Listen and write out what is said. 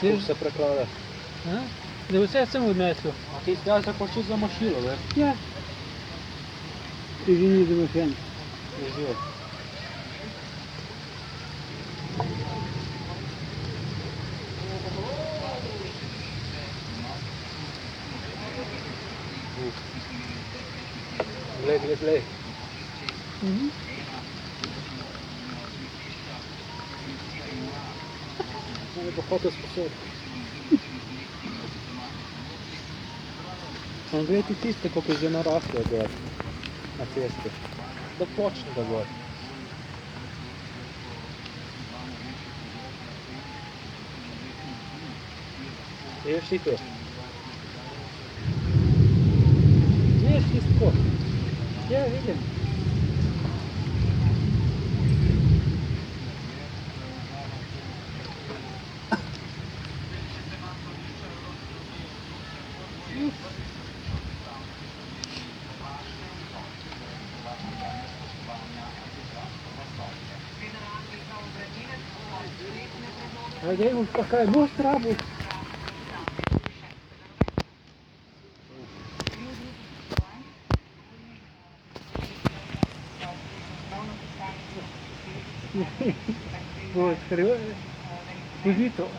Ти все прикладе. Дивися, я цим віднесу. А ти стяжа почти замочила, ви? Я. Ти жені до машини. Везет. Глей. Надо поход способ. Он говорит, и тисто, как из нарасло, говорит, на тесте. Да точно, говорит. Ешь и то. Ешь листко. Я видим. А я ему пока, может, трабу. Вот, вперед. Иди то.